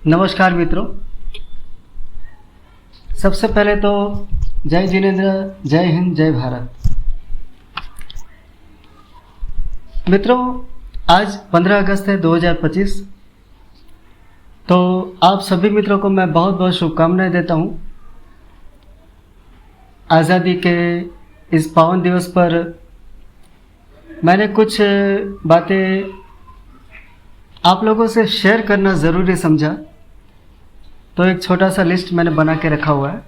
नमस्कार मित्रों। सबसे पहले तो जय जिनेंद्र, जय हिंद, जय भारत। मित्रों, आज 15 अगस्त है 2025। तो आप सभी मित्रों को मैं बहुत बहुत शुभकामनाएं देता हूं। आज़ादी के इस पावन दिवस पर मैंने कुछ बातें आप लोगों से शेयर करना ज़रूरी समझा, तो एक छोटा सा लिस्ट मैंने बना के रखा हुआ है।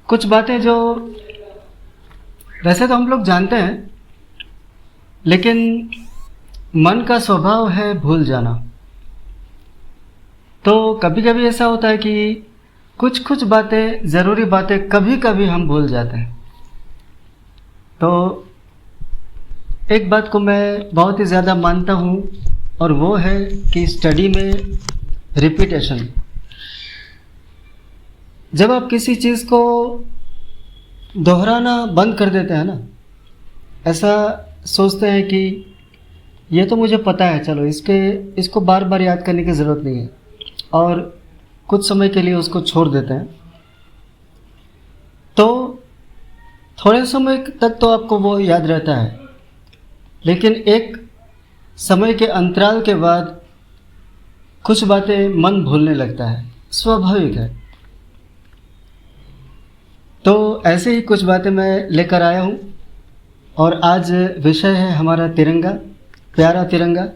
कुछ बातें जो वैसे तो हम लोग जानते हैं, लेकिन मन का स्वभाव है भूल जाना। तो कभी कभी ऐसा होता है कि कुछ कुछ बातें, ज़रूरी बातें कभी कभी हम भूल जाते हैं। तो एक बात को मैं बहुत ही ज़्यादा मानता हूँ, और वो है कि स्टडी में रिपीटेशन। जब आप किसी चीज़ को दोहराना बंद कर देते हैं ना, ऐसा सोचते हैं कि ये तो मुझे पता है, चलो इसको बार बार याद करने की ज़रूरत नहीं है, और कुछ समय के लिए उसको छोड़ देते हैं। तो थोड़े समय तक तो आपको वो याद रहता है, लेकिन एक समय के अंतराल के बाद कुछ बातें मन भूलने लगता है, स्वाभाविक है। तो ऐसे ही कुछ बातें मैं लेकर आया हूँ, और आज विषय है हमारा तिरंगा, प्यारा तिरंगा,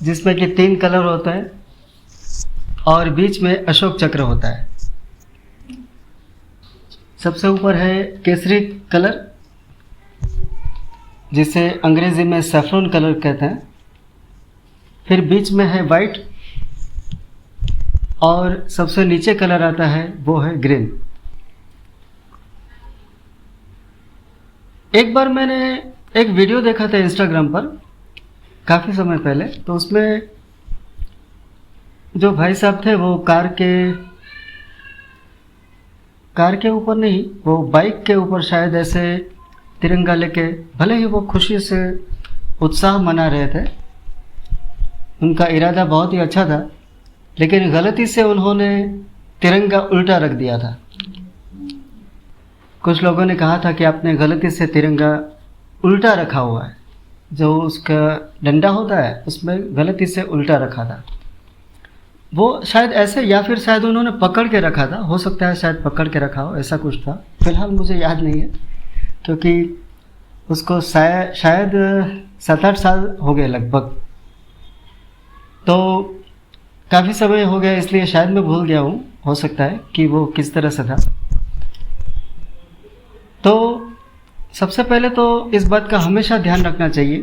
जिसमें कि 3 कलर होता है और बीच में अशोक चक्र होता है। सबसे ऊपर है केसरी कलर, जिसे अंग्रेजी में सैफरन कलर कहते हैं। फिर बीच में है वाइट, और सबसे नीचे कलर आता है वो है ग्रीन। एक बार मैंने एक वीडियो देखा था इंस्टाग्राम पर काफ़ी समय पहले। तो उसमें जो भाई साहब थे वो कार के ऊपर नहीं, वो बाइक के ऊपर शायद ऐसे तिरंगा लेके, भले ही वो खुशी से उत्साह मना रहे थे, उनका इरादा बहुत ही अच्छा था, लेकिन गलती से उन्होंने तिरंगा उल्टा रख दिया था। कुछ लोगों ने कहा था कि आपने गलती से तिरंगा उल्टा रखा हुआ है, जो उसका डंडा होता है उसमें गलती से उल्टा रखा था। वो शायद ऐसे, या फिर शायद उन्होंने पकड़ के रखा था, हो सकता है शायद पकड़ के रखा हो, ऐसा कुछ था। फिलहाल मुझे याद नहीं है, क्योंकि उसको शायद 7-8 साल हो गए लगभग। तो काफ़ी समय हो गया, इसलिए शायद मैं भूल गया हूँ, हो सकता है कि वो किस तरह से था। तो सबसे पहले तो इस बात का हमेशा ध्यान रखना चाहिए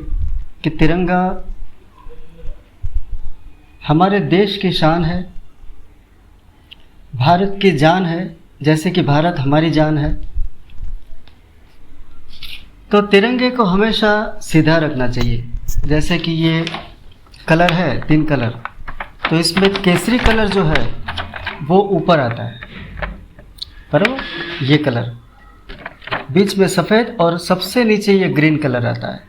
कि तिरंगा हमारे देश की शान है, भारत की जान है, जैसे कि भारत हमारी जान है। तो तिरंगे को हमेशा सीधा रखना चाहिए। जैसे कि ये कलर है, 3 कलर, तो इसमें केसरी कलर जो है वो ऊपर आता है, बराबर। ये कलर बीच में सफ़ेद, और सबसे नीचे ये ग्रीन कलर आता है।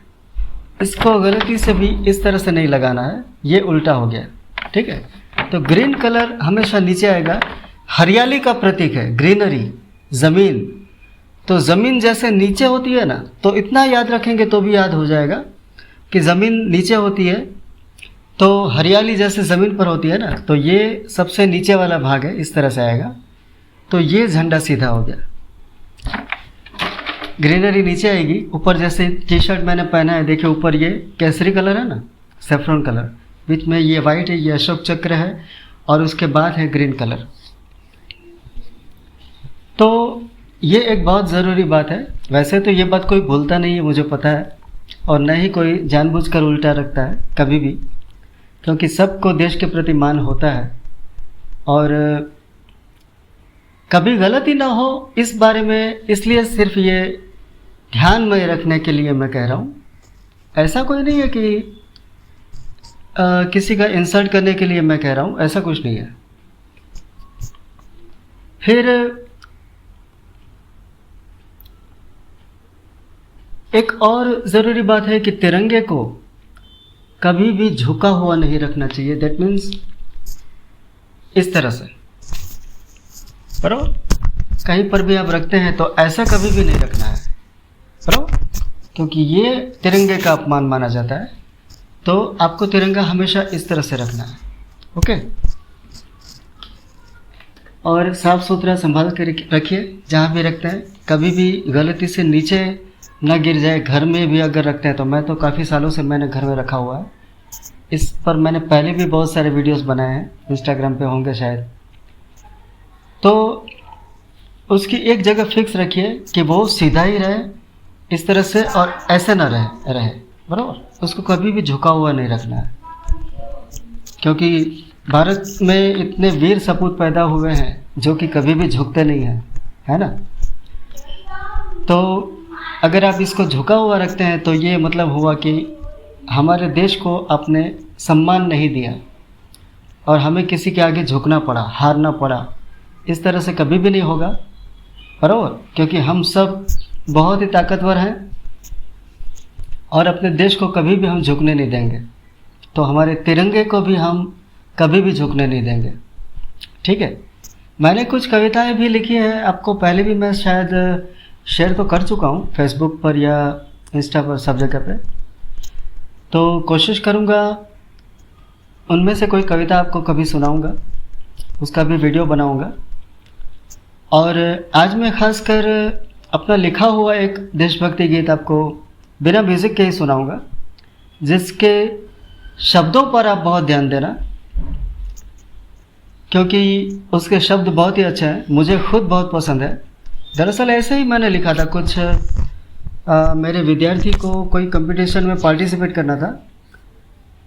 इसको गलती से भी इस तरह से नहीं लगाना है, ये उल्टा हो गया, ठीक है। तो ग्रीन कलर हमेशा नीचे आएगा। हरियाली का प्रतीक है, ग्रीनरी, ज़मीन। तो ज़मीन जैसे नीचे होती है ना, तो इतना याद रखेंगे तो भी याद हो जाएगा कि ज़मीन नीचे होती है, तो हरियाली जैसे ज़मीन पर होती है ना, तो ये सबसे नीचे वाला भाग है, इस तरह से आएगा। तो ये झंडा सीधा हो गया। ग्रीनरी नीचे आएगी, ऊपर जैसे टी शर्ट मैंने पहना है, देखिए ऊपर ये केसरी कलर है ना, सेफ्रॉन कलर, बीच में ये वाइट है, ये अशोक चक्र है, और उसके बाद है ग्रीन कलर। तो ये एक बहुत ज़रूरी बात है। वैसे तो ये बात कोई भूलता नहीं है, मुझे पता है, और न ही कोई जानबूझकर उल्टा रखता है कभी भी, क्योंकि सबको देश के प्रति मान होता है। और कभी गलती ना हो इस बारे में, इसलिए सिर्फ ये ध्यान में रखने के लिए मैं कह रहा हूँ। ऐसा कोई नहीं है कि किसी का इंसल्ट करने के लिए मैं कह रहा हूँ, ऐसा कुछ नहीं है। फिर एक और ज़रूरी बात है कि तिरंगे को कभी भी झुका हुआ नहीं रखना चाहिए। दैट मीन्स इस तरह से, बराबर। कहीं पर भी आप रखते हैं तो ऐसा कभी भी नहीं रखना है, बराबर, क्योंकि ये तिरंगे का अपमान माना जाता है। तो आपको तिरंगा हमेशा इस तरह से रखना है, ओके। और साफ सुथरा संभाल कर रखिए जहाँ भी रखते हैं, कभी भी गलती से नीचे ना गिर जाए। घर में भी अगर रखते हैं तो, मैं तो काफ़ी सालों से मैंने घर में रखा हुआ है। इस पर मैंने पहले भी बहुत सारे वीडियोस बनाए हैं, इंस्टाग्राम पे होंगे शायद। तो उसकी एक जगह फिक्स रखिए कि वो सीधा ही रहे इस तरह से, और ऐसे ना रहे बराबर। उसको कभी भी झुका हुआ नहीं रखना है, क्योंकि भारत में इतने वीर सपूत पैदा हुए हैं जो कि कभी भी झुकते नहीं हैं, है ना। तो अगर आप इसको झुका हुआ रखते हैं तो ये मतलब हुआ कि हमारे देश को आपने सम्मान नहीं दिया और हमें किसी के आगे झुकना पड़ा, हारना पड़ा। इस तरह से कभी भी नहीं होगा, बराबर, क्योंकि हम सब बहुत ही ताकतवर हैं और अपने देश को कभी भी हम झुकने नहीं देंगे। तो हमारे तिरंगे को भी हम कभी भी झुकने नहीं देंगे, ठीक है। मैंने कुछ कविताएं भी लिखी हैं, आपको पहले भी मैं शायद शेयर तो कर चुका हूँ फेसबुक पर या इंस्टा पर, सब जगह पे। तो कोशिश करूँगा उनमें से कोई कविता आपको कभी सुनाऊँगा, उसका भी वीडियो बनाऊँगा। और आज मैं खासकर अपना लिखा हुआ एक देशभक्ति गीत आपको बिना म्यूज़िक के ही सुनाऊँगा, जिसके शब्दों पर आप बहुत ध्यान देना, क्योंकि उसके शब्द बहुत ही अच्छे हैं, मुझे खुद बहुत पसंद है। दरअसल ऐसे ही मैंने लिखा था, कुछ मेरे विद्यार्थी को कोई कंपटीशन में पार्टिसिपेट करना था,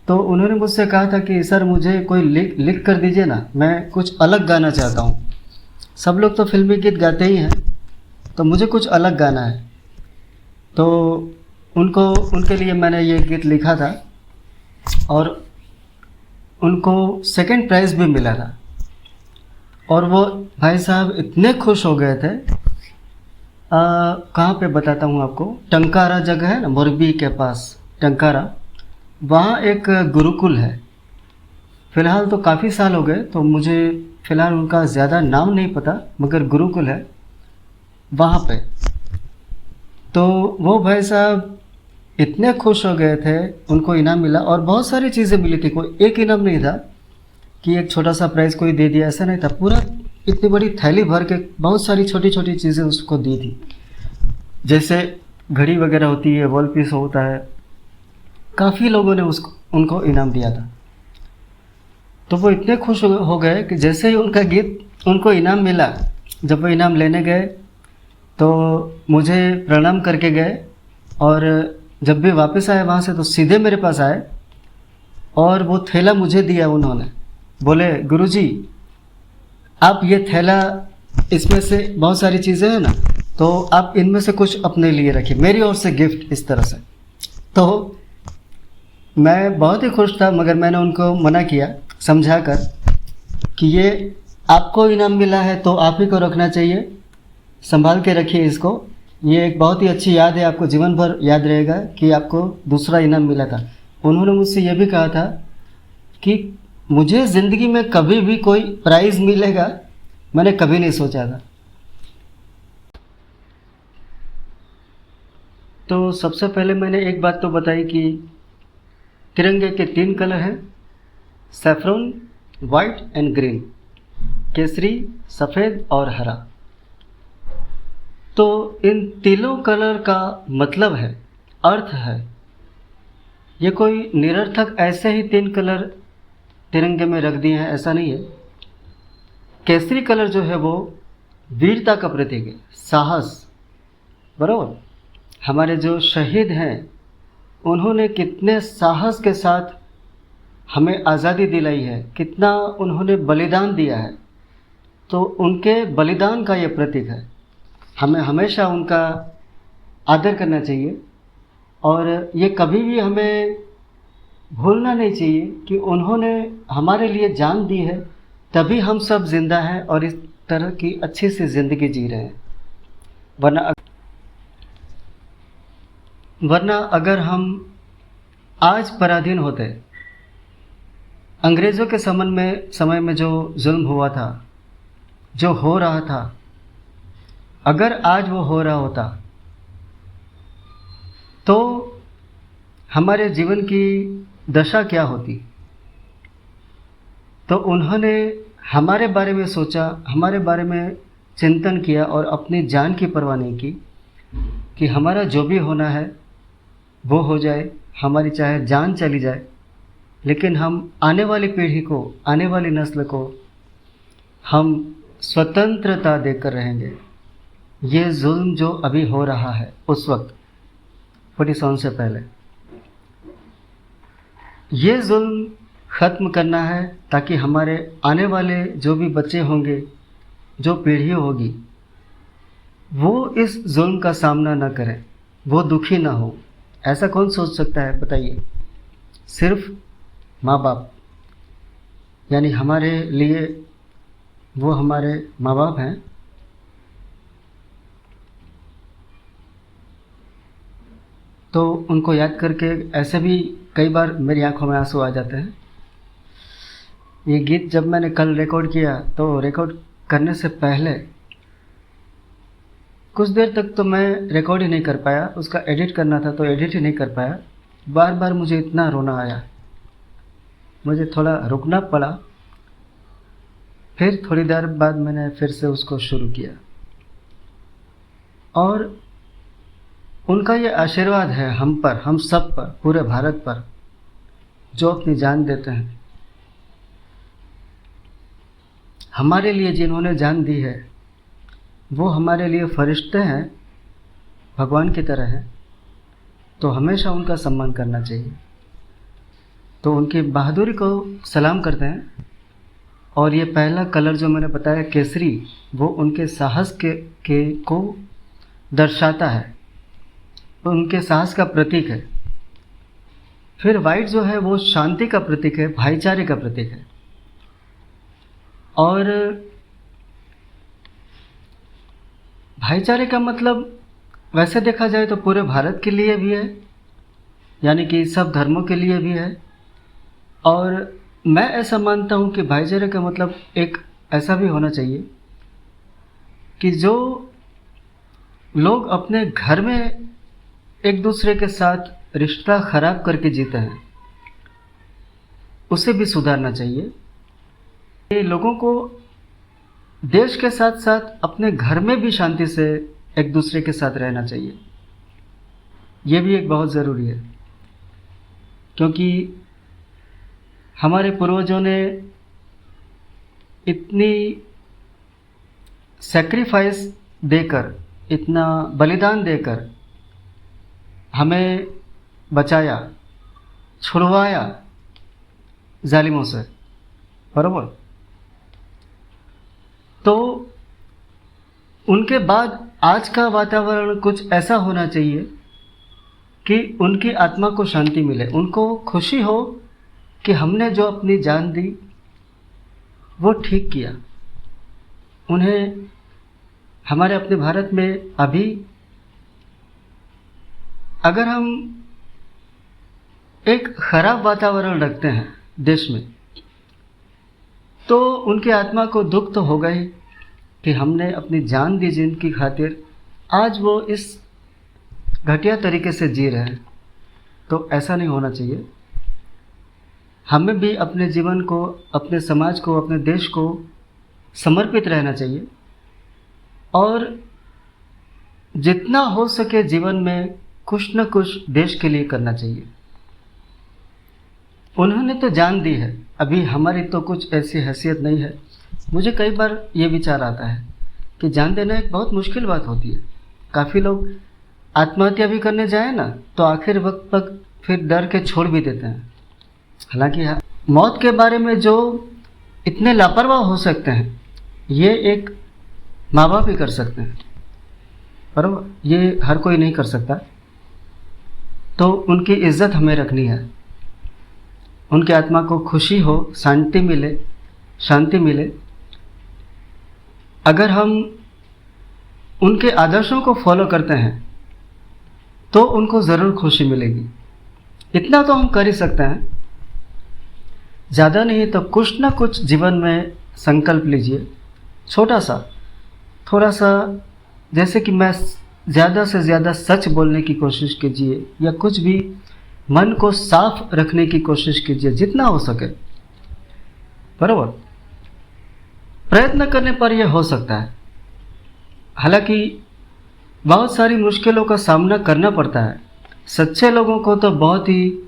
तो उन्होंने मुझसे कहा था कि सर मुझे कोई लिख कर दीजिए ना, मैं कुछ अलग गाना चाहता हूँ। सब लोग तो फिल्मी गीत गाते ही हैं, तो मुझे कुछ अलग गाना है। तो उनके लिए मैंने ये गीत लिखा था और उनको सेकंड प्राइज़ भी मिला था। और वो भाई साहब इतने खुश हो गए थे। कहाँ पे बताता हूँ आपको, टंकारा जगह है ना मोरबी के पास, टंकारा, वहाँ एक गुरुकुल है। फ़िलहाल तो काफ़ी साल हो गए, तो मुझे फ़िलहाल उनका ज़्यादा नाम नहीं पता, मगर गुरुकुल है वहाँ पे। तो वो भाई साहब इतने खुश हो गए थे, उनको इनाम मिला और बहुत सारी चीज़ें मिली थी। कोई एक इनाम नहीं था कि एक छोटा सा प्राइज़ कोई दे दिया, ऐसा नहीं था। पूरा इतनी बड़ी थैली भर के बहुत सारी छोटी छोटी चीज़ें उसको दी थी, जैसे घड़ी वगैरह होती है, वॉल पीस होता है। काफ़ी लोगों ने उनको इनाम दिया था। तो वो इतने खुश हो गए कि जैसे ही उनका गीत उनको इनाम मिला, जब वो इनाम लेने गए तो मुझे प्रणाम करके गए, और जब भी वापस आए वहाँ से तो सीधे मेरे पास आए और वो थैला मुझे दिया उन्होंने। बोले गुरुजी आप ये थैला, इसमें से बहुत सारी चीज़ें हैं ना, तो आप इनमें से कुछ अपने लिए रखिए, मेरी ओर से गिफ्ट, इस तरह से। तो मैं बहुत ही खुश था, मगर मैंने उनको मना किया समझा कर कि ये आपको इनाम मिला है तो आप ही को रखना चाहिए, संभाल के रखिए इसको। ये एक बहुत ही अच्छी याद है, आपको जीवन भर याद रहेगा कि आपको दूसरा इनाम मिला था। उन्होंने मुझसे ये भी कहा था कि मुझे ज़िंदगी में कभी भी कोई प्राइज़ मिलेगा मैंने कभी नहीं सोचा था। तो सबसे पहले मैंने एक बात तो बताई कि तिरंगे के 3 कलर हैं, saffron, white and green, Kesari, सफ़ेद और हरा। तो इन तीनों कलर का मतलब है, अर्थ है, ये कोई निरर्थक ऐसे ही 3 कलर तिरंगे में रख दिए हैं, ऐसा नहीं है। केसरी कलर जो है वो वीरता का प्रतीक है, साहस, बराबर। हमारे जो शहीद हैं उन्होंने कितने साहस के साथ हमें आज़ादी दिलाई है, कितना उन्होंने बलिदान दिया है, तो उनके बलिदान का ये प्रतीक है। हमें हमेशा उनका आदर करना चाहिए और ये कभी भी हमें भूलना नहीं चाहिए कि उन्होंने हमारे लिए जान दी है, तभी हम सब जिंदा हैं और इस तरह की अच्छी सी ज़िंदगी जी रहे हैं। वरना अगर हम आज पराधीन होते। अंग्रेज़ों के समय में जो जुल्म हुआ था, जो हो रहा था, अगर आज वो हो रहा होता तो हमारे जीवन की दशा क्या होती। तो उन्होंने हमारे बारे में सोचा, हमारे बारे में चिंतन किया और अपनी जान की परवाह नहीं की कि हमारा जो भी होना है वो हो जाए, हमारी चाहे जान चली जाए, लेकिन हम आने वाली पीढ़ी को, आने वाली नस्ल को हम स्वतंत्रता देकर रहेंगे। ये जुल्म जो अभी हो रहा है उस वक्त 47 से पहले, ये जुल्म ख़त्म करना है ताकि हमारे आने वाले जो भी बच्चे होंगे, जो पीढ़ी होगी, वो इस जुल्म का सामना न करें, वो दुखी ना हो। ऐसा कौन सोच सकता है बताइए? सिर्फ माँ बाप, यानी हमारे लिए वो हमारे माँ बाप हैं। तो उनको याद करके ऐसे भी कई बार मेरी आंखों में आंसू आ जाते हैं। ये गीत जब मैंने कल रिकॉर्ड किया तो रिकॉर्ड करने से पहले कुछ देर तक तो मैं रिकॉर्ड ही नहीं कर पाया, उसका एडिट करना था तो एडिट ही नहीं कर पाया। बार बार मुझे इतना रोना आया, मुझे थोड़ा रुकना पड़ा। फिर थोड़ी देर बाद मैंने फिर से उसको शुरू किया और उनका ये आशीर्वाद है हम पर, हम सब पर, पूरे भारत पर, जो अपनी जान देते हैं। हमारे लिए जिन्होंने जान दी है वो हमारे लिए फरिश्ते हैं, भगवान की तरह हैं। तो हमेशा उनका सम्मान करना चाहिए। तो उनकी बहादुरी को सलाम करते हैं। और ये पहला कलर जो मैंने बताया केसरी, वो उनके साहस को दर्शाता है, उनके साहस का प्रतीक है। फिर वाइट जो है वो शांति का प्रतीक है, भाईचारे का प्रतीक है। और भाईचारे का मतलब वैसे देखा जाए तो पूरे भारत के लिए भी है, यानी कि सब धर्मों के लिए भी है। और मैं ऐसा मानता हूँ कि भाईचारे का मतलब एक ऐसा भी होना चाहिए कि जो लोग अपने घर में एक दूसरे के साथ रिश्ता खराब करके जीते हैं उसे भी सुधारना चाहिए। ये लोगों को देश के साथ साथ अपने घर में भी शांति से एक दूसरे के साथ रहना चाहिए। ये भी एक बहुत ज़रूरी है, क्योंकि हमारे पूर्वजों ने इतनी सैक्रिफाइस देकर, इतना बलिदान देकर हमें बचाया, छुड़वाया जालिमों से, बराबर। तो उनके बाद आज का वातावरण कुछ ऐसा होना चाहिए कि उनकी आत्मा को शांति मिले, उनको खुशी हो कि हमने जो अपनी जान दी वो ठीक किया। उन्हें हमारे अपने भारत में अभी अगर हम एक खराब वातावरण रखते हैं देश में, तो उनकी आत्मा को दुख तो होगा ही कि हमने अपनी जान दी जिनकी खातिर, आज वो इस घटिया तरीके से जी रहे हैं। तो ऐसा नहीं होना चाहिए। हमें भी अपने जीवन को, अपने समाज को, अपने देश को समर्पित रहना चाहिए और जितना हो सके जीवन में कुछ न कुछ देश के लिए करना चाहिए। उन्होंने तो जान दी है, अभी हमारी तो कुछ ऐसी हैसियत नहीं है। मुझे कई बार ये विचार आता है कि जान देना एक बहुत मुश्किल बात होती है। काफ़ी लोग आत्महत्या भी करने जाए ना तो आखिर वक्त तक फिर डर के छोड़ भी देते हैं। हालांकि मौत के बारे में जो इतने लापरवाह हो सकते हैं, ये एक माँ बाप ही कर सकते हैं, पर ये हर कोई नहीं कर सकता। तो उनकी इज्जत हमें रखनी है, उनकी आत्मा को खुशी हो, शांति मिले, शांति मिले। अगर हम उनके आदर्शों को फॉलो करते हैं तो उनको ज़रूर खुशी मिलेगी। इतना तो हम कर ही सकते हैं, ज़्यादा नहीं तो कुछ ना कुछ जीवन में संकल्प लीजिए, छोटा सा, थोड़ा सा। जैसे कि मैं ज़्यादा से ज़्यादा सच बोलने की कोशिश कीजिए, या कुछ भी मन को साफ रखने की कोशिश कीजिए जितना हो सके, बराबर। प्रयत्न करने पर यह हो सकता है। हालांकि बहुत सारी मुश्किलों का सामना करना पड़ता है। सच्चे लोगों को तो बहुत ही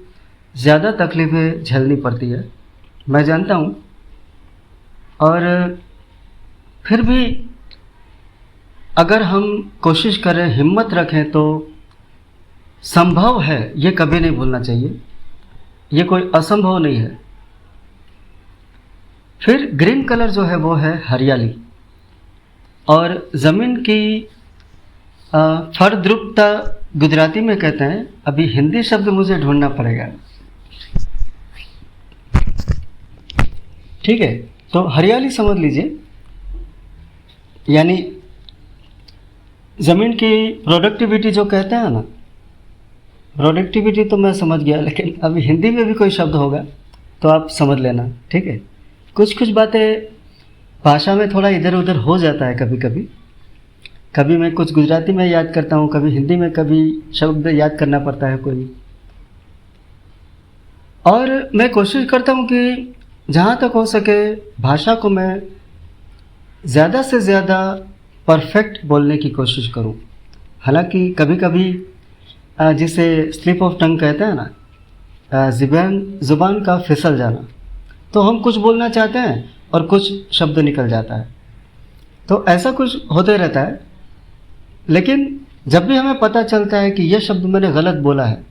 ज़्यादा तकलीफ़ें झेलनी पड़ती है, मैं जानता हूँ। और फिर भी अगर हम कोशिश करें, हिम्मत रखें, तो संभव है, ये कभी नहीं भूलना चाहिए। ये कोई असंभव नहीं है। फिर ग्रीन कलर जो है वो है हरियाली और ज़मीन की फलद्रुपता गुजराती में कहते हैं। अभी हिंदी शब्द मुझे ढूंढना पड़ेगा, ठीक है। तो हरियाली समझ लीजिए, यानी ज़मीन की प्रोडक्टिविटी जो कहते हैं ना, प्रोडक्टिविटी तो मैं समझ गया, लेकिन अभी हिंदी में भी कोई शब्द होगा तो आप समझ लेना, ठीक है। कुछ कुछ बातें भाषा में थोड़ा इधर उधर हो जाता है कभी कभी। कभी मैं कुछ गुजराती में याद करता हूँ, कभी हिंदी में, कभी शब्द याद करना पड़ता है कोई। और मैं कोशिश करता हूँ कि जहाँ तक हो सके भाषा को मैं ज़्यादा से ज़्यादा परफेक्ट बोलने की कोशिश करूँ। हालांकि कभी कभी जिसे स्लिप ऑफ टंग कहते हैं ना, ज़ुबान का फिसल जाना, तो हम कुछ बोलना चाहते हैं और कुछ शब्द निकल जाता है, तो ऐसा कुछ होते रहता है। लेकिन जब भी हमें पता चलता है कि यह शब्द मैंने गलत बोला है,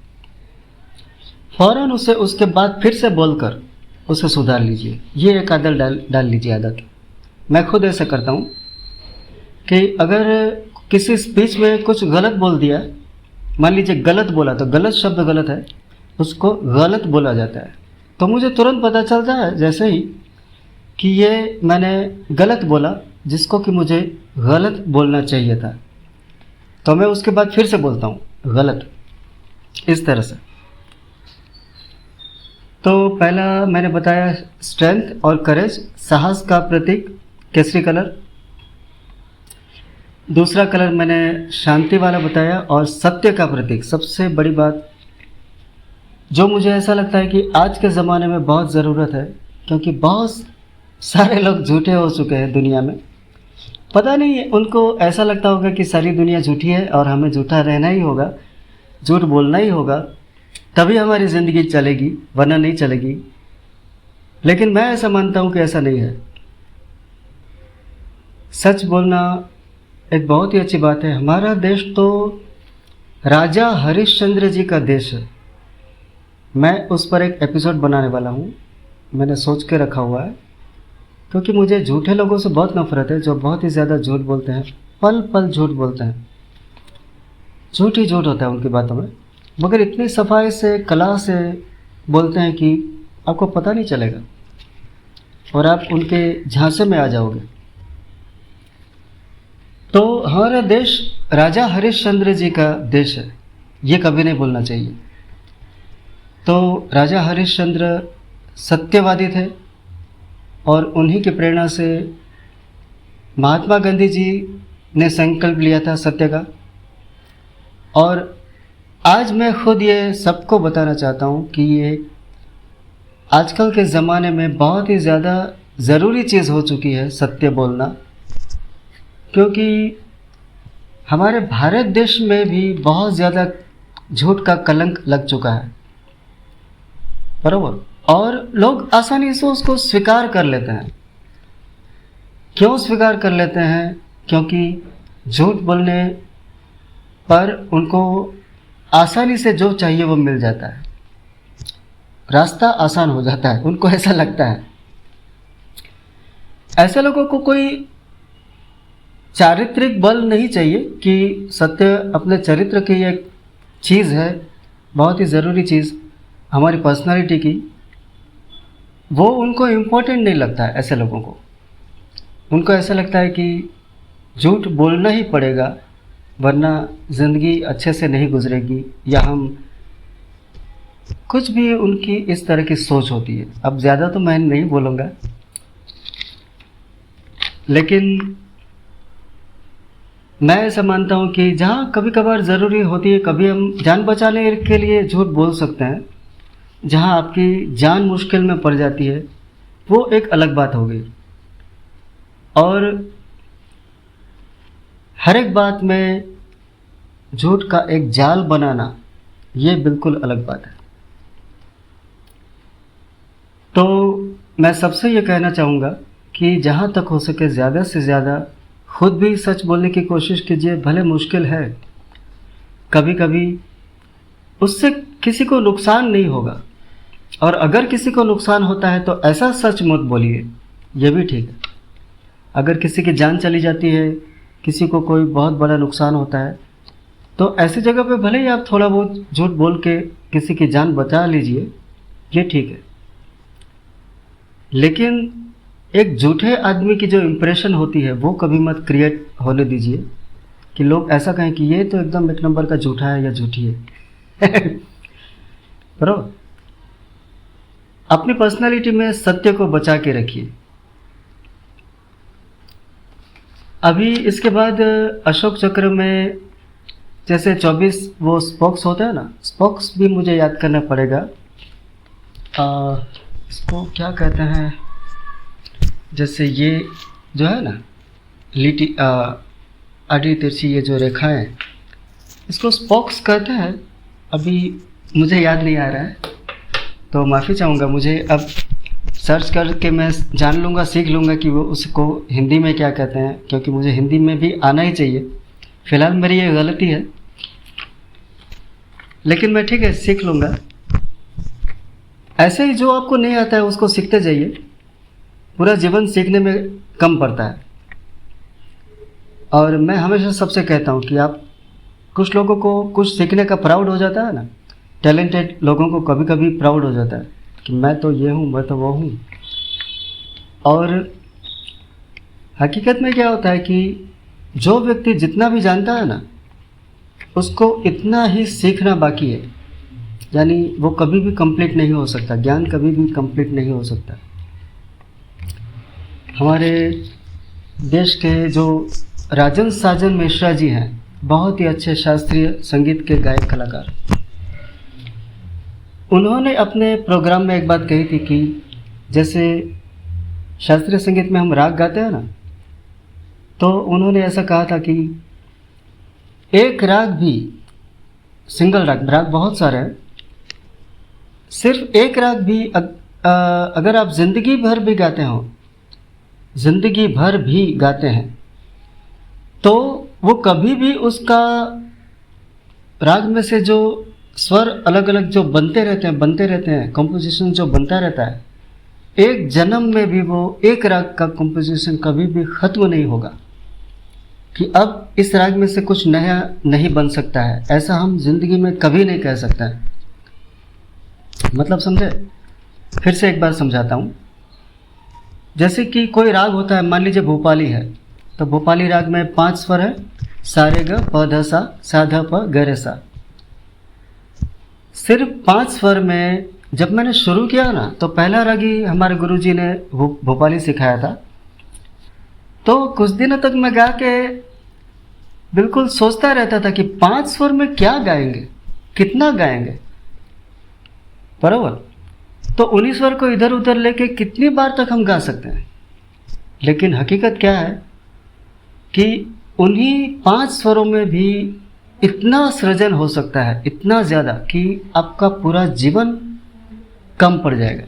फ़ौरन उसे उसके बाद फिर से बोलकर उसे सुधार लीजिए। ये एक आदत डाल लीजिए आदत। मैं खुद ऐसा करता हूँ कि अगर किसी स्पीच में कुछ गलत बोल दिया, मान लीजिए गलत बोला, तो गलत शब्द गलत है, उसको गलत बोला जाता है, तो मुझे तुरंत पता चलता है जैसे ही कि ये मैंने गलत बोला, जिसको कि मुझे गलत बोलना चाहिए था, तो मैं उसके बाद फिर से बोलता हूँ गलत, इस तरह से। तो पहला मैंने बताया स्ट्रेंथ और करेज, साहस का प्रतीक केसरी कलर। दूसरा कलर मैंने शांति वाला बताया और सत्य का प्रतीक। सबसे बड़ी बात जो मुझे ऐसा लगता है कि आज के ज़माने में बहुत ज़रूरत है, क्योंकि बहुत सारे लोग झूठे हो चुके हैं दुनिया में। पता नहीं उनको ऐसा लगता होगा कि सारी दुनिया झूठी है और हमें झूठा रहना ही होगा, झूठ बोलना ही होगा, तभी हमारी ज़िंदगी चलेगी, वरना नहीं चलेगी। लेकिन मैं ऐसा मानता हूँ कि ऐसा नहीं है। सच बोलना एक बहुत ही अच्छी बात है। हमारा देश तो राजा हरिश्चंद्र जी का देश है। मैं उस पर एक एपिसोड बनाने वाला हूँ, मैंने सोच के रखा हुआ है, क्योंकि मुझे झूठे लोगों से बहुत नफरत है, जो बहुत ही ज़्यादा झूठ बोलते हैं, पल पल झूठ बोलते हैं, झूठ ही झूठ होता है उनकी बातों में, मगर इतनी सफाई से, कला से बोलते हैं कि आपको पता नहीं चलेगा और आप उनके झांसे में आ जाओगे। तो हमारा देश राजा हरिश्चंद्र जी का देश है, ये कभी नहीं भूलना चाहिए। तो राजा हरिश्चंद्र सत्यवादी थे और उन्हीं की प्रेरणा से महात्मा गांधी जी ने संकल्प लिया था सत्य का। और आज मैं खुद ये सबको बताना चाहता हूँ कि ये आजकल के ज़माने में बहुत ही ज़्यादा ज़रूरी चीज़ हो चुकी है सत्य बोलना, क्योंकि हमारे भारत देश में भी बहुत ज़्यादा झूठ का कलंक लग चुका है, बराबर। और लोग आसानी से उसको स्वीकार कर लेते हैं। क्यों स्वीकार कर लेते हैं? क्योंकि झूठ बोलने पर उनको आसानी से जो चाहिए वो मिल जाता है, रास्ता आसान हो जाता है, उनको ऐसा लगता है। ऐसे लोगों को कोई चारित्रिक बल नहीं चाहिए कि सत्य अपने चरित्र की एक चीज़ है, बहुत ही ज़रूरी चीज़ हमारी पर्सनालिटी की, वो उनको इम्पोर्टेंट नहीं लगता है। ऐसे लोगों को, उनको ऐसा लगता है कि झूठ बोलना ही पड़ेगा, वरना ज़िंदगी अच्छे से नहीं गुजरेगी, या हम कुछ भी उनकी इस तरह की सोच होती है। अब ज़्यादा तो मैं नहीं बोलूँगा, लेकिन मैं ऐसा मानता हूँ कि जहाँ कभी कभार ज़रूरी होती है, कभी हम जान बचाने के लिए झूठ बोल सकते हैं, जहाँ आपकी जान मुश्किल में पड़ जाती है वो एक अलग बात होगी। और हर एक बात में झूठ का एक जाल बनाना ये बिल्कुल अलग बात है। तो मैं सबसे ये कहना चाहूँगा कि जहाँ तक हो सके ज़्यादा से ज़्यादा खुद भी सच बोलने की कोशिश कीजिए। भले मुश्किल है, कभी कभी उससे किसी को नुकसान नहीं होगा, और अगर किसी को नुकसान होता है तो ऐसा सच मत बोलिए, ये भी ठीक है। अगर किसी की जान चली जाती है, किसी को कोई बहुत बड़ा नुकसान होता है, तो ऐसी जगह पे भले ही आप थोड़ा बहुत झूठ बोल के किसी की जान बचा लीजिए, ये ठीक है। लेकिन एक झूठे आदमी की जो इम्प्रेशन होती है वो कभी मत क्रिएट होने दीजिए कि लोग ऐसा कहें कि ये तो एकदम एक नंबर का झूठा है या झूठी है। बराबर। अपनी पर्सनालिटी में सत्य को बचा के रखिए। अभी इसके बाद अशोक चक्र में जैसे 24 वो स्पोक्स होता है ना, स्पोक्स भी मुझे याद करना पड़ेगा। इसको क्या कहते हैं, जैसे ये जो है ना लिटी आड़ी तिरछी ये जो रेखाएं, इसको स्पोक्स कहते हैं। अभी मुझे याद नहीं आ रहा है तो माफ़ी चाहूँगा। मुझे अब सर्च करके मैं जान लूँगा, सीख लूँगा कि वो उसको हिंदी में क्या कहते हैं, क्योंकि मुझे हिंदी में भी आना ही चाहिए। फ़िलहाल मेरी ये गलती है, लेकिन मैं ठीक है सीख लूँगा। ऐसे ही जो आपको नहीं आता है उसको सीखते जाइए। पूरा जीवन सीखने में कम पड़ता है। और मैं हमेशा सबसे कहता हूँ कि आप कुछ लोगों को कुछ सीखने का प्राउड हो जाता है ना, टैलेंटेड लोगों को कभी कभी प्राउड हो जाता है कि मैं तो ये हूँ, मैं तो वो हूँ। और हकीकत में क्या होता है कि जो व्यक्ति जितना भी जानता है ना, उसको इतना ही सीखना बाकी है। यानी वो कभी भी कंप्लीट नहीं हो सकता, ज्ञान कभी भी कंप्लीट नहीं हो सकता। हमारे देश के जो राजन साजन मिश्रा जी हैं, बहुत ही अच्छे शास्त्रीय संगीत के गायक कलाकार, उन्होंने अपने प्रोग्राम में एक बात कही थी कि जैसे शास्त्रीय संगीत में हम राग गाते हैं ना, तो उन्होंने ऐसा कहा था कि एक राग भी, सिंगल राग बहुत सारे हैं, सिर्फ एक राग भी अगर आप ज़िंदगी भर भी गाते हो, ज़िंदगी भर भी गाते हैं, तो वो कभी भी उसका राग में से जो स्वर अलग अलग जो बनते रहते हैं, कंपोजिशन जो बनता रहता है, एक जन्म में भी वो एक राग का कंपोजिशन कभी भी ख़त्म नहीं होगा कि अब इस राग में से कुछ नया नहीं बन सकता है। ऐसा हम जिंदगी में कभी नहीं कह सकते हैं। मतलब समझे? फिर से एक बार समझाता हूँ। जैसे कि कोई राग होता है, मान लीजिए भोपाली है, तो भोपाली राग में 5 स्वर है, सा रे ग प ध सा ध प ग रे सा। सिर्फ 5 स्वर में जब मैंने शुरू किया ना, तो पहला राग ही हमारे गुरुजी ने भोपाली सिखाया था। तो कुछ दिनों तक मैं गा के बिल्कुल सोचता रहता था कि 5 स्वर में क्या गाएंगे, कितना गाएंगे, बराबर। तो उन्हीं स्वर को इधर उधर लेके कितनी बार तक हम गा सकते हैं। लेकिन हकीकत क्या है कि उन्हीं 5 स्वरों में भी इतना सृजन हो सकता है, इतना ज़्यादा कि आपका पूरा जीवन कम पड़ जाएगा,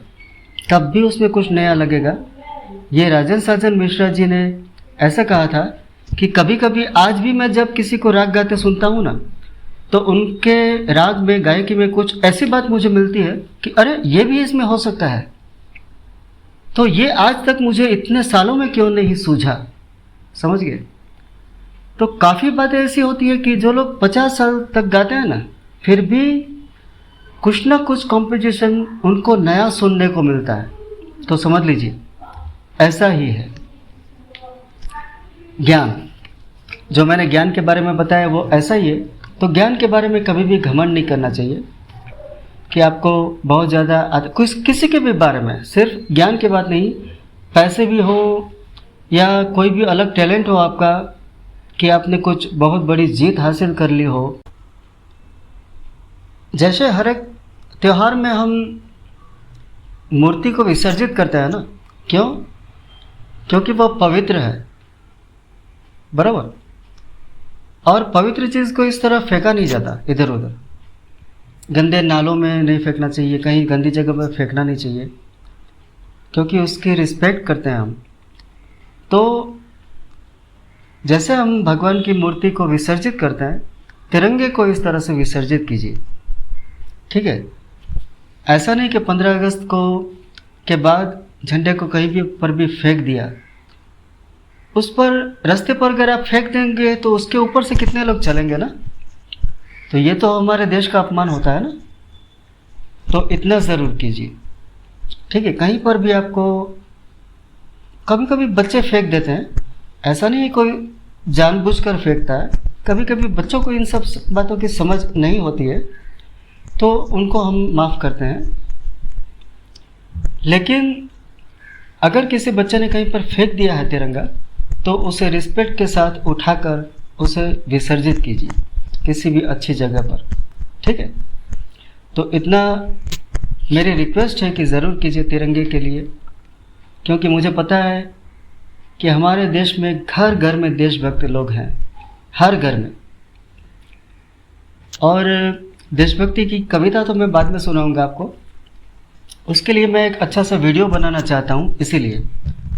तब भी उसमें कुछ नया लगेगा। ये राजन साजन मिश्रा जी ने ऐसा कहा था कि कभी कभी आज भी मैं जब किसी को राग गाते सुनता हूँ ना, तो उनके राग में, गायकी में कुछ ऐसी बात मुझे मिलती है कि अरे ये भी इसमें हो सकता है। तो ये आज तक मुझे इतने सालों में क्यों नहीं सूझा, समझ गए? तो काफ़ी बातें ऐसी होती है कि जो लोग 50 साल तक गाते हैं ना, फिर भी कुछ ना कुछ कॉम्पोजिशन उनको नया सुनने को मिलता है। तो समझ लीजिए ऐसा ही है ज्ञान। जो मैंने ज्ञान के बारे में बताया वो ऐसा ही है। तो ज्ञान के बारे में कभी भी घमंड नहीं करना चाहिए। कि आपको बहुत ज़्यादा किसी के भी बारे में, सिर्फ ज्ञान की बात नहीं, पैसे भी हो या कोई भी अलग टैलेंट हो आपका, कि आपने कुछ बहुत बड़ी जीत हासिल कर ली हो। जैसे हर एक त्यौहार में हम मूर्ति को विसर्जित करते हैं ना, क्यों? क्योंकि वह पवित्र है, बराबर। और पवित्र चीज़ को इस तरह फेंका नहीं जाता इधर उधर, गंदे नालों में नहीं फेंकना चाहिए, कहीं गंदी जगह पर फेंकना नहीं चाहिए, क्योंकि उसकी रिस्पेक्ट करते हैं हम। तो जैसे हम भगवान की मूर्ति को विसर्जित करते हैं, तिरंगे को इस तरह से विसर्जित कीजिए, ठीक है। ऐसा नहीं कि 15 अगस्त को के बाद झंडे को कहीं भी पर भी फेंक दिया। उस पर रास्ते पर अगर आप फेंक देंगे तो उसके ऊपर से कितने लोग चलेंगे ना, तो ये तो हमारे देश का अपमान होता है ना। तो इतना ज़रूर कीजिए, ठीक है। कहीं पर भी आपको, कभी कभी बच्चे फेंक देते हैं, ऐसा नहीं है कोई जानबूझकर फेंकता है, कभी कभी बच्चों को इन सब बातों की समझ नहीं होती है, तो उनको हम माफ़ करते हैं। लेकिन अगर किसी बच्चे ने कहीं पर फेंक दिया है तिरंगा, तो उसे रिस्पेक्ट के साथ उठाकर उसे विसर्जित कीजिए किसी भी अच्छी जगह पर, ठीक है। तो इतना मेरी रिक्वेस्ट है कि ज़रूर कीजिए तिरंगे के लिए, क्योंकि मुझे पता है कि हमारे देश में घर घर में देशभक्त लोग हैं, हर घर में। और देशभक्ति की कविता तो मैं बाद में सुनाऊंगा आपको, उसके लिए मैं एक अच्छा सा वीडियो बनाना चाहता हूँ, इसीलिए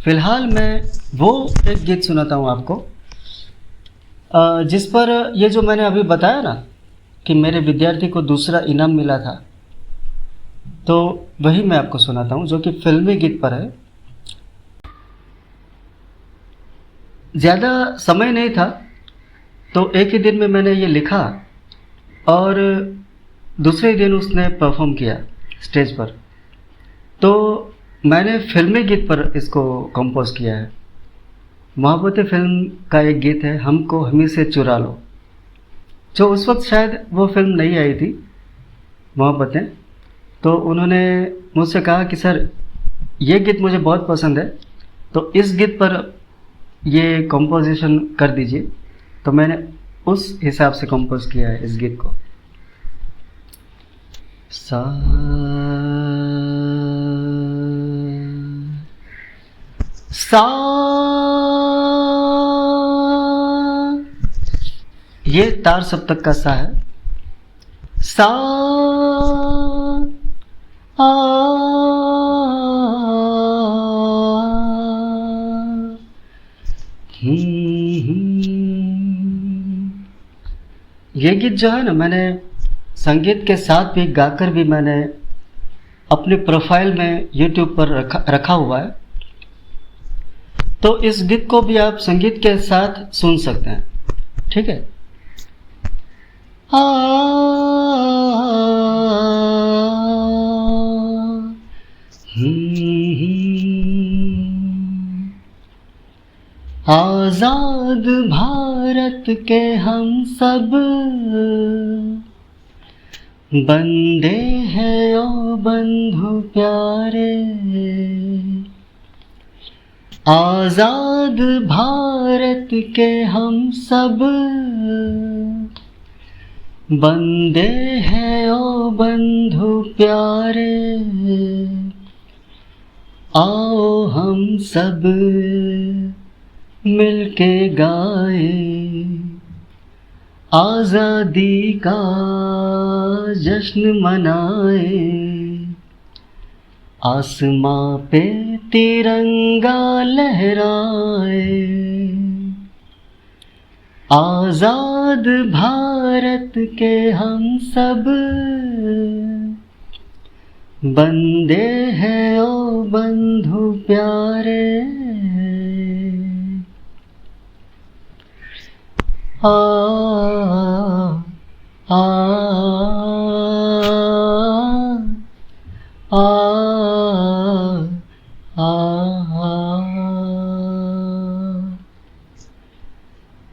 फ़िलहाल मैं वो एक गीत सुनाता हूँ आपको, जिस पर ये जो मैंने अभी बताया ना कि मेरे विद्यार्थी को दूसरा इनाम मिला था, तो वही मैं आपको सुनाता हूँ, जो कि फिल्मी गीत पर है। ज़्यादा समय नहीं था, तो एक ही दिन में मैंने ये लिखा और दूसरे ही दिन उसने परफॉर्म किया स्टेज पर। तो मैंने फिल्मी गीत पर इसको कंपोज किया है। मोहब्बतें फिल्म का एक गीत है, हमको हमी से चुरा लो, जो उस वक्त शायद वो फिल्म नहीं आई थी मोहब्बतें। तो उन्होंने मुझसे कहा कि सर ये गीत मुझे बहुत पसंद है, तो इस गीत पर ये कंपोजिशन कर दीजिए। तो मैंने उस हिसाब से कंपोज किया है इस गीत को। सा सा, ये तार सप्तक का सा है। सा आ, ये गीत जो है ना, मैंने संगीत के साथ भी गाकर भी मैंने अपने प्रोफाइल में YouTube पर रखा हुआ है। तो इस गीत को भी आप संगीत के साथ सुन सकते हैं, ठीक है। आजाद भारत के हम सब बंदे हैं ओ बंधु प्यारे, आजाद भारत के हम सब बंदे हैं ओ बंधु प्यारे, आओ हम सब मिलके गाए आज़ादी का जश्न मनाए, आसमां पे तिरंगा लहराए, आज़ाद भारत के हम सब बंदे हैं ओ बंधु प्यारे, आ आ आ आ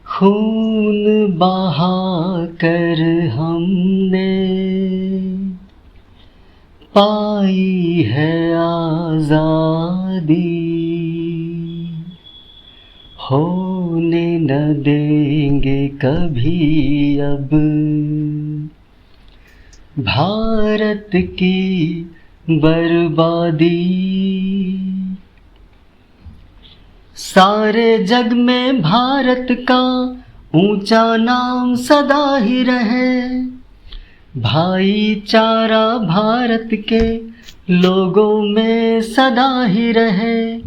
खून बहा कर हमने पाई है आजादी, होने न देंगे कभी अब भारत की बर्बादी। सारे जग में भारत का ऊंचा नाम सदा ही रहे, भाईचारा भारत के लोगों में सदा ही रहे।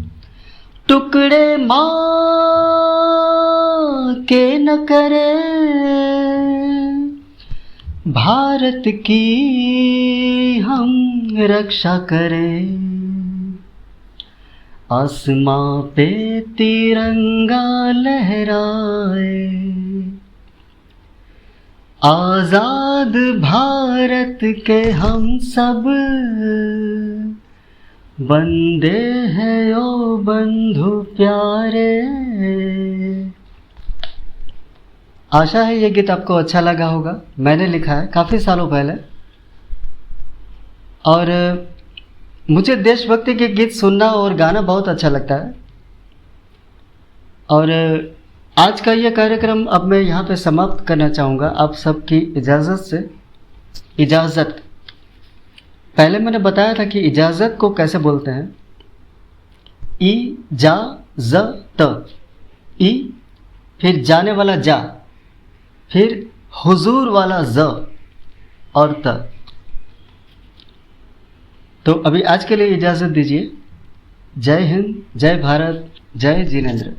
टुकड़े माँ के न करे, भारत की हम रक्षा करें। आसमां पे तिरंगा लहराए, आजाद भारत के हम सब बंदे हैं ओ बंधु प्यारे। आशा है ये गीत आपको अच्छा लगा होगा। मैंने लिखा है काफ़ी सालों पहले, और मुझे देशभक्ति के गीत सुनना और गाना बहुत अच्छा लगता है। और आज का ये कार्यक्रम अब मैं यहाँ पे समाप्त करना चाहूँगा आप सबकी इजाज़त से। इजाज़त, पहले मैंने बताया था कि इजाज़त को कैसे बोलते हैं। ई जा ज त, ई फिर जाने वाला जा, फिर हुजूर वाला ज और त। तो अभी आज के लिए इजाज़त दीजिए। जय हिंद, जय भारत, जय जिनेंद्र।